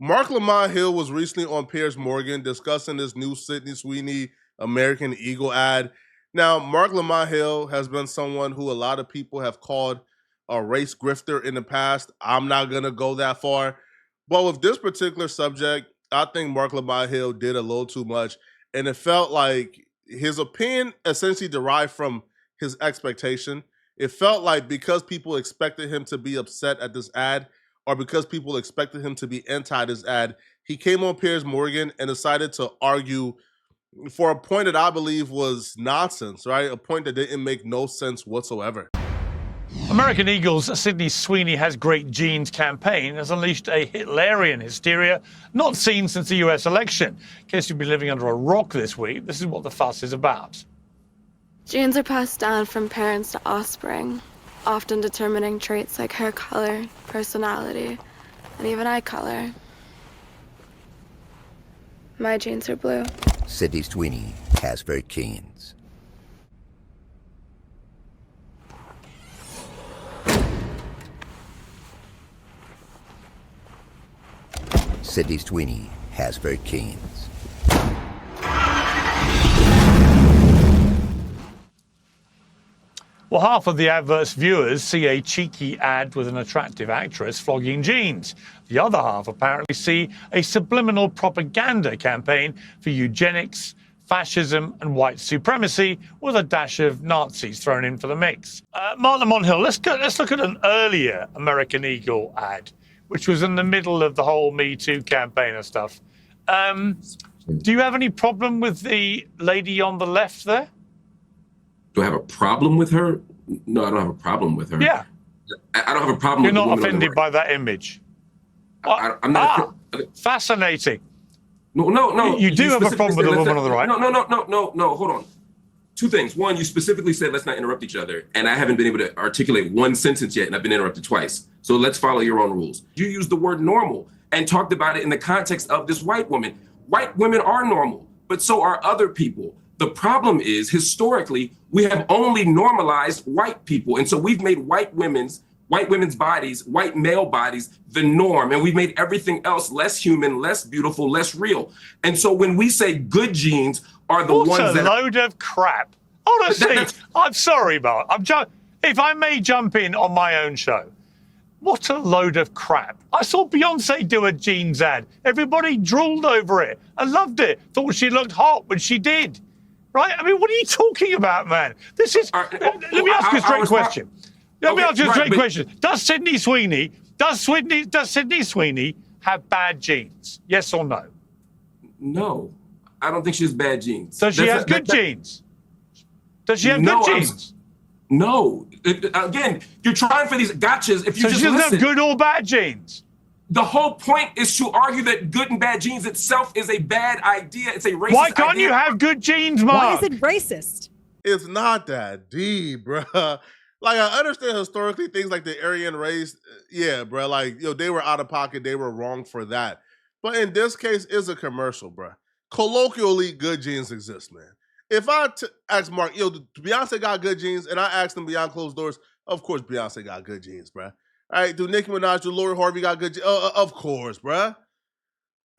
Mark Lamont Hill was recently on Piers Morgan discussing this new Sydney Sweeney American Eagle ad. Now, Mark Lamont Hill has been someone who a lot of people have called a race grifter in the past. I'm not going to go that far. But with this particular subject, I think Mark Lamont Hill did a little too much. And it felt like his opinion essentially derived from his expectation. It felt like because people expected him to be upset at this ad, or because people expected him to be anti this ad, he came on Piers Morgan and decided to argue for a point that I believe was nonsense, right? A point that didn't make no sense whatsoever. American Eagle's Sydney Sweeney Has Great Genes campaign has unleashed a Hitlerian hysteria not seen since the US election. In case you've been living under a rock this week, this is what the fuss is about. Genes are passed down from parents to offspring, often determining traits like hair color, personality, and even eye color. My genes are blue. Sydney Sweeney has great genes. Sydney Sweeney has great genes. Well, half of the advert's viewers see a cheeky ad with an attractive actress flogging genes. The other half apparently see a subliminal propaganda campaign for eugenics, fascism and white supremacy with a dash of Nazis thrown in for the mix. Marc Lamont Hill, let's look at an earlier American Eagle ad, which was in the middle of the whole Me Too campaign and stuff. Do you have any problem with the lady on the left there? Do I have a problem with her? No, I don't have a problem with her. Yeah. I don't have a problem You're with not offended by that image? I'm not. Fascinating. No. You do have a problem with the woman on the right. No, hold on. Two things. One, you specifically said let's not interrupt each other, and I haven't been able to articulate one sentence yet, and I've been interrupted twice. So let's follow your own rules. You used the word normal and talked about it in the context of this white woman. White women are normal, but so are other people. The problem is, historically, we have only normalized white people. And so we've made white women's bodies, white male bodies, the norm. And we've made everything else less human, less beautiful, less real. And so when we say good genes are the ones that— What a load of crap. Honestly, I'm sorry, Mark. If I may jump in on my own show. What a load of crap. I saw Beyonce do a jeans ad. Everybody drooled over it. I loved it. Thought she looked hot when she did. Right? I mean, what are you talking about, man? This is... Let me ask you a straight question. Let me ask you a straight question. Does Sydney Sweeney have bad genes? Yes or no? No. I don't think she has bad genes. Does she have good genes? Does she have good genes? No. Again, you're trying for these gotchas. If you so just she doesn't listen. have good or bad genes? The whole point is to argue that good and bad genes itself is a bad idea. It's a racist Why can't idea. you have good genes, Mark? Why is it racist? It's not that deep, bruh. Like, I understand historically things like the Aryan race, yeah, bruh. Like, they were out of pocket. They were wrong for that. But in this case, it's a commercial, bruh. Colloquially, good genes exist, man. If I ask Mark, Beyonce got good genes, and I asked him behind closed doors, of course Beyonce got good genes, bruh. All right, do Nicki Minaj, do Lori Harvey got good genes? Of course, bruh.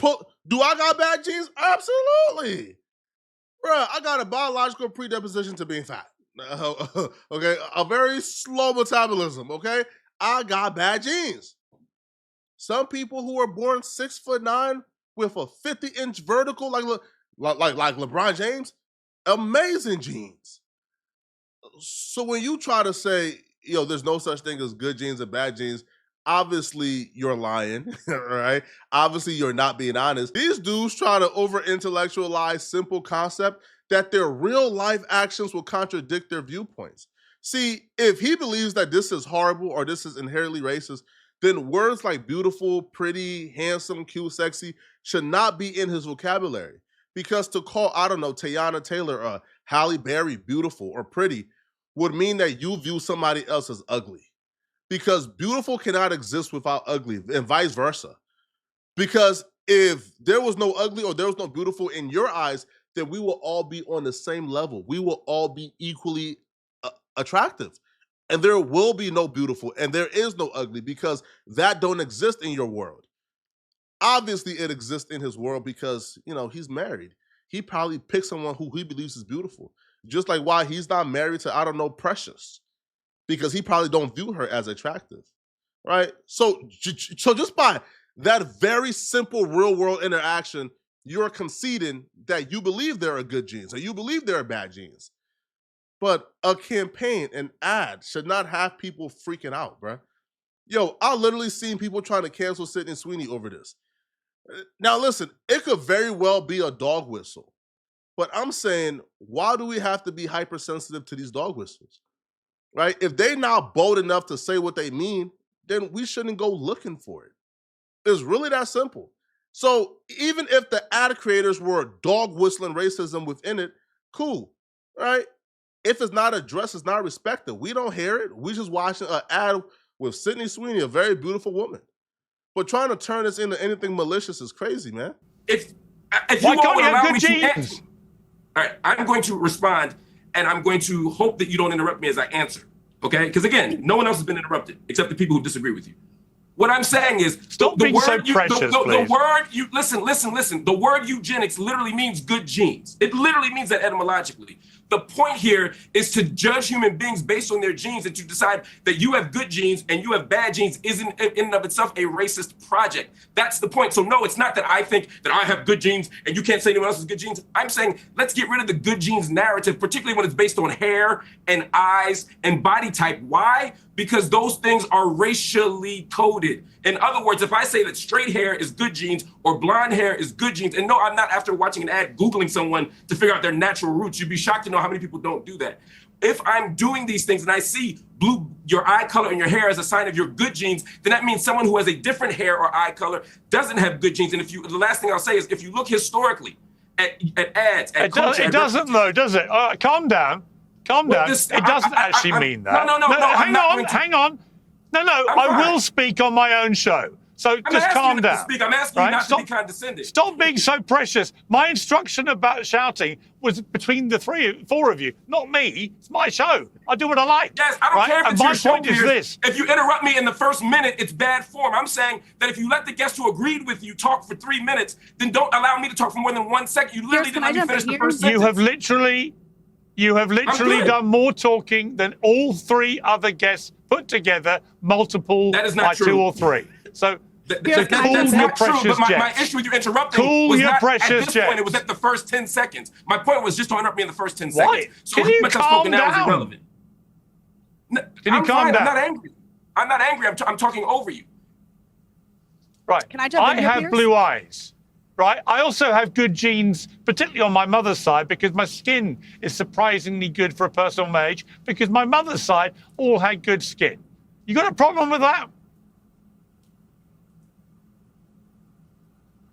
Do I got bad genes? Absolutely. Bruh, I got a biological predisposition to being fat. Okay, a very slow metabolism, okay? I got bad genes. Some people who are born 6'9" with a 50-inch vertical, like LeBron James, amazing genes. So when you try to say, there's no such thing as good genes and bad genes, obviously you're lying, right? Obviously you're not being honest. These dudes try to over-intellectualize simple concept that their real life actions will contradict their viewpoints. See, if he believes that this is horrible or this is inherently racist, then words like beautiful, pretty, handsome, cute, sexy should not be in his vocabulary. Because to call, I don't know, Teyana Taylor or Halle Berry beautiful or pretty would mean that you view somebody else as ugly. Because beautiful cannot exist without ugly, and vice versa. Because if there was no ugly or there was no beautiful in your eyes, then we will all be on the same level. We will all be equally attractive. And there will be no beautiful and there is no ugly because that don't exist in your world. obviously it exists in his world because, he's married. He probably picked someone who he believes is beautiful. Just like why he's not married to, I don't know, Precious, because he probably don't view her as attractive, right? So just by that very simple real world interaction, you're conceding that you believe there are good genes or you believe there are bad genes. But a campaign, an ad, should not have people freaking out, bruh. Yo, I literally seen people trying to cancel Sydney Sweeney over this. Now, listen, it could very well be a dog whistle, but I'm saying, why do we have to be hypersensitive to these dog whistles, right? If they're not bold enough to say what they mean, then we shouldn't go looking for it. It's really that simple. So even if the ad creators were dog whistling racism within it, cool, right? If it's not addressed, it's not respected. We don't hear it. We just watching an ad with Sydney Sweeney, a very beautiful woman. But trying to turn this into anything malicious is crazy, man. If Why you all can't would you have allow me good to genes? answer, all right, I'm going to respond, and I'm going to hope that you don't interrupt me as I answer. Okay? Because again, no one else has been interrupted except the people who disagree with you. What I'm saying is, Stop being so precious, the please. word you listen. The word eugenics literally means good genes. It literally means that etymologically. The point here is to judge human beings based on their genes and to decide that you have good genes and you have bad genes isn't in and of itself a racist project. That's the point. So no, it's not that I think that I have good genes and you can't say anyone else has good genes. I'm saying let's get rid of the good genes narrative, particularly when it's based on hair and eyes and body type. Why? Because those things are racially coded. In other words, if I say that straight hair is good genes or blonde hair is good genes, and no, I'm not after watching an ad Googling someone to figure out their natural roots. You'd be shocked to know how many people don't do that. If I'm doing these things and I see your eye color and your hair as a sign of your good genes, then that means someone who has a different hair or eye color doesn't have good genes. And the last thing I'll say is if you look historically at ads, at culture, it doesn't though, does it? Calm down. Calm down. It doesn't actually mean that. No. Hang on. No, I will speak on my own show. So just calm down. I'm asking you not to be condescending. Stop being so precious. My instruction about shouting was between the four of you, not me. It's my show. I do what I like. Yes, I don't care if it's your show. My point is this. If you interrupt me in the first minute, it's bad form. I'm saying that if you let the guest who agreed with you talk for 3 minutes, then don't allow me to talk for more than 1 second. You literally didn't let me finish the first sentence. You have literally done more talking than all 3 other guests put together, multiple that is not by true. 2 or 3. So that's your not precious true, but my Jets. issue with you interrupting Cool was your not precious at this Jets. point, it was at the first 10 seconds. My point was just to interrupt me in the first 10 Why? seconds. So Can how you much I've calm spoken now is down? irrelevant. Can you calm down? I'm not angry. I'm talking over you. Right. Can I jump in I here, have Piers? blue eyes. Right. I also have good genes, particularly on my mother's side, because my skin is surprisingly good for a person of my age, because my mother's side all had good skin. You got a problem with that?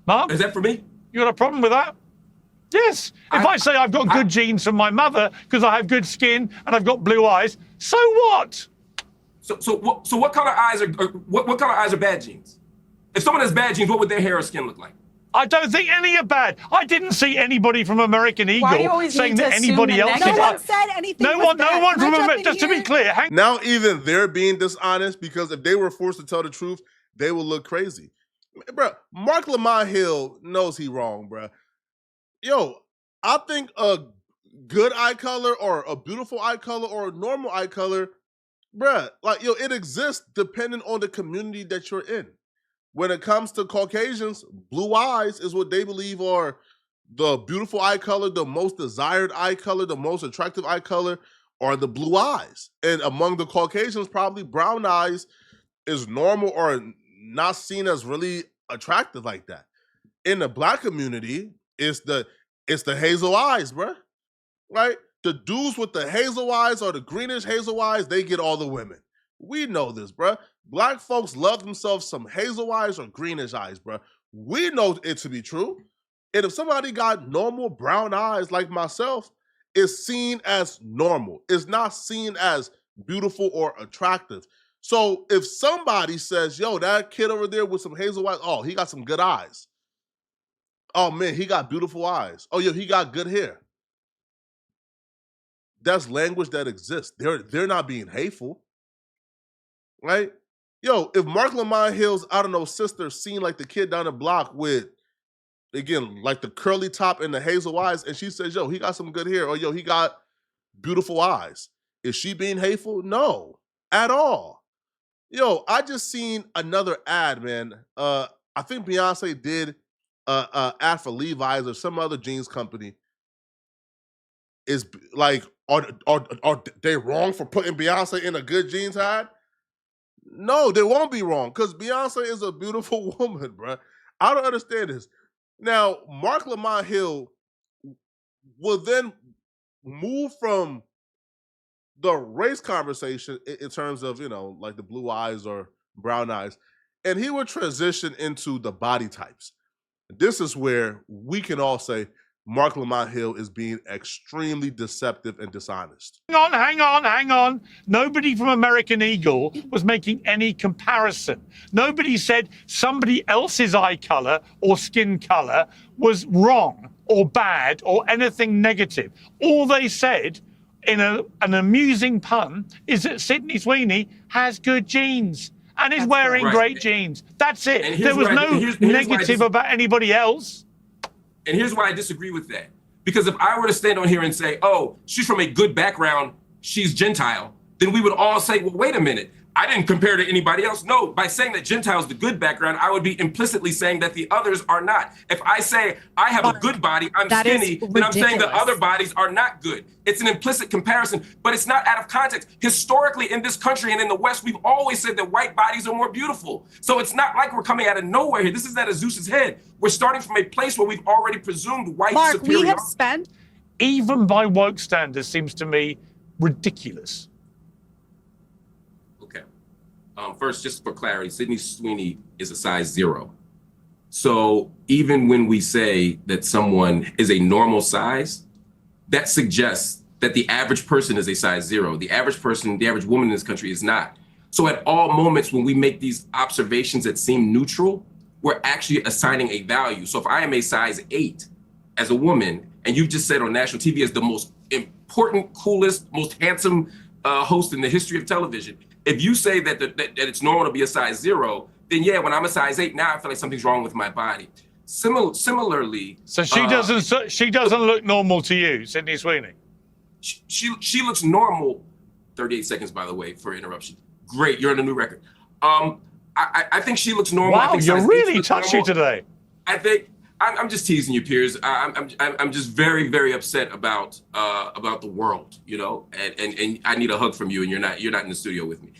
Mark? Is that for me? You got a problem with that? Yes. If I say I've got good genes from my mother because I have good skin and I've got blue eyes, so what? So what color eyes are what color eyes are bad genes? If someone has bad genes, what would their hair or skin look like? I don't think any are bad. I didn't see anybody from American Eagle saying that anybody else is. No one said anything. No one from American. Just to be clear, Now even they're being dishonest because if they were forced to tell the truth, they would look crazy. Bro, Marc Lamont Hill knows he wrong, bro. Yo, I think a good eye color or a beautiful eye color or a normal eye color, bruh, like, it exists depending on the community that you're in. When it comes to Caucasians, blue eyes is what they believe are the beautiful eye color, the most desired eye color, the most attractive eye color are the blue eyes. And among the Caucasians, probably brown eyes is normal or not seen as really attractive like that. In the Black community, it's the hazel eyes, bruh. Right? The dudes with the hazel eyes or the greenish hazel eyes, they get all the women. We know this, bruh. Black folks love themselves some hazel eyes or greenish eyes, bruh. We know it to be true. And if somebody got normal brown eyes like myself, it's seen as normal. It's not seen as beautiful or attractive. So if somebody says, yo, that kid over there with some hazel eyes, oh, he got some good eyes. Oh man, he got beautiful eyes. Oh, yo, he got good hair. That's language that exists. They're not being hateful, right? Yo, if Mark Lamont Hill's, I don't know, sister seen like the kid down the block with, again, like the curly top and the hazel eyes, and she says, yo, he got some good hair, or yo, he got beautiful eyes. Is she being hateful? No, at all. Yo, I just seen another ad, man. I think Beyonce did ad for Levi's or some other jeans company. Is like, are they wrong for putting Beyonce in a good jeans ad? No, they won't be wrong because Beyonce is a beautiful woman, bro. I don't understand this. Now, Mark Lamont Hill will then move from the race conversation in terms of, you know, like the blue eyes or brown eyes, and he would transition into the body types. This is where we can all say Mark Lamont Hill is being extremely deceptive and dishonest. Hang on. Nobody from American Eagle was making any comparison. Nobody said somebody else's eye color or skin color was wrong or bad or anything negative. All they said in an amusing pun is that Sydney Sweeney has good genes and is wearing great jeans. That's it. There was no negative about anybody else. And here's why I disagree with that. Because if I were to stand on here and say, oh, she's from a good background, she's Gentile, then we would all say, well, wait a minute. I didn't compare to anybody else. No, by saying that Gentile is the good background, I would be implicitly saying that the others are not. If I say I have a good body, I'm skinny, then I'm saying the other bodies are not good. It's an implicit comparison, but it's not out of context. Historically, in this country and in the West, we've always said that white bodies are more beautiful. So it's not like we're coming out of nowhere here. This is out of Zeus's head. We're starting from a place where we've already presumed white superiority. Mark, we have spent... Even by woke standards, seems to me ridiculous. Okay. First, just for clarity, Sydney Sweeney is a size 0. So even when we say that someone is a normal size, that suggests that the average person is a size 0. The average person, the average woman in this country is not. So at all moments when we make these observations that seem neutral, we're actually assigning a value. So if I am a size 8 as a woman, and you just said on national TV as the most important, coolest, most handsome host in the history of television, if you say that it's normal to be a size 0, then yeah, when I'm a size 8, now I feel like something's wrong with my body. Similarly, so she doesn't look normal to you, Sydney Sweeney. She looks normal. 38 seconds, by the way, for interruption. Great, you're on a new record. I think she looks normal. Wow, you're really touchy today. I think I'm just teasing you, Piers. I'm just very, very upset about the world, you know, and I need a hug from you, and you're not in the studio with me.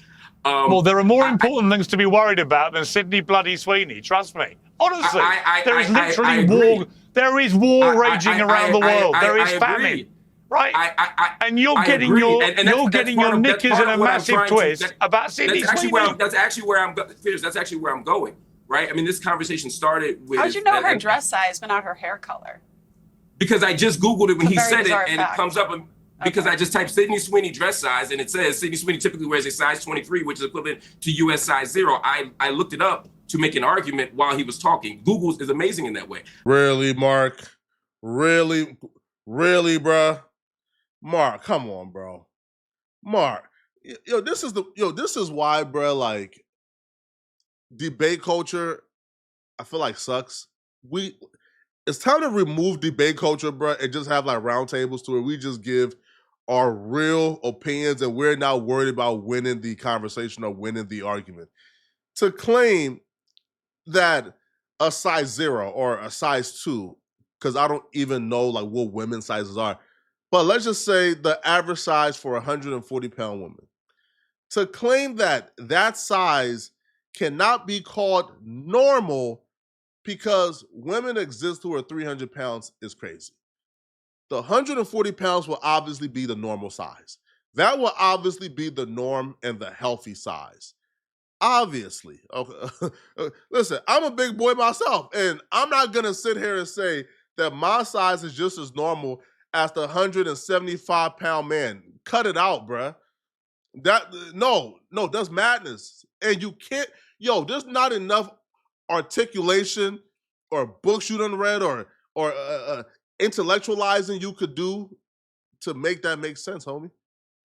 Well, there are more important things to be worried about than Sydney bloody Sweeney. Trust me. Honestly, there is literally war. There is war raging around the world. There is famine, right? And you're getting your knickers in a massive twist about Sydney Sweeney. That's actually where I'm going. Right? I mean, this conversation started with... How'd you know her dress size, but not her hair color? Because I just Googled it when he said it, and fact. It comes up because I just typed Sydney Sweeney dress size, and it says Sydney Sweeney typically wears a size 23, which is equivalent to US size 0. I looked it up to make an argument while he was talking. Google is amazing in that way. Really, Mark? Really, bruh? Mark, come on, bro. Mark, this is why, bruh, like, debate culture, I feel like sucks. It's time to remove debate culture, bro, and just have like roundtables to where we just give our real opinions, and we're not worried about winning the conversation or winning the argument. To claim that a size 0 or a size 2, because I don't even know like what women's sizes are, but let's just say the average size for a 140-pound woman. To claim that size cannot be called normal because women exist who are 300 pounds is crazy. The 140 pounds will obviously be the normal size. That will obviously be the norm and the healthy size. Obviously. Okay. Listen, I'm a big boy myself, and I'm not going to sit here and say that my size is just as normal as the 175-pound man. Cut it out, bruh. No, that's madness. And you can't, there's not enough articulation or books you done read or intellectualizing you could do to make that make sense, homie.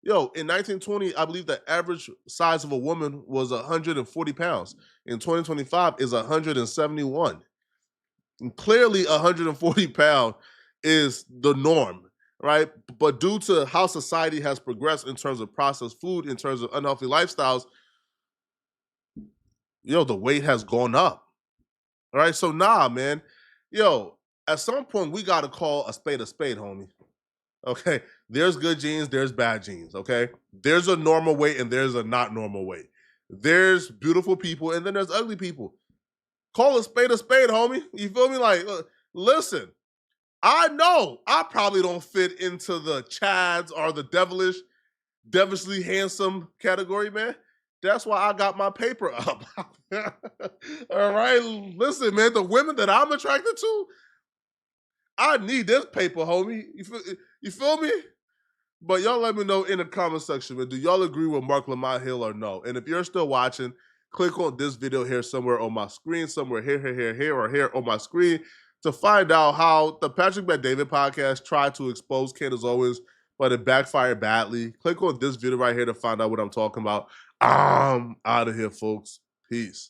Yo, in 1920, I believe the average size of a woman was 140 pounds. In 2025 is 171. And clearly 140 pound is the norm, right? But due to how society has progressed in terms of processed food, in terms of unhealthy lifestyles, yo, the weight has gone up. All right. So nah, man. Yo, at some point we gotta call a spade, homie. Okay. There's good genes, there's bad genes. Okay. There's a normal weight and there's a not normal weight. There's beautiful people and then there's ugly people. Call a spade, homie. You feel me? Like, listen, I know I probably don't fit into the Chads or the devilishly handsome category, man. That's why I got my paper up. All right. Listen, man, the women that I'm attracted to, I need this paper, homie. You feel me? But y'all let me know in the comment section, man. Do y'all agree with Marc Lamont Hill or no? And if you're still watching, click on this video here somewhere on my screen, somewhere here, or here on my screen to find out how the Patrick Bet-David podcast tried to expose Candace Owens, but it backfired badly. Click on this video right here to find out what I'm talking about. I'm out of here, folks. Peace.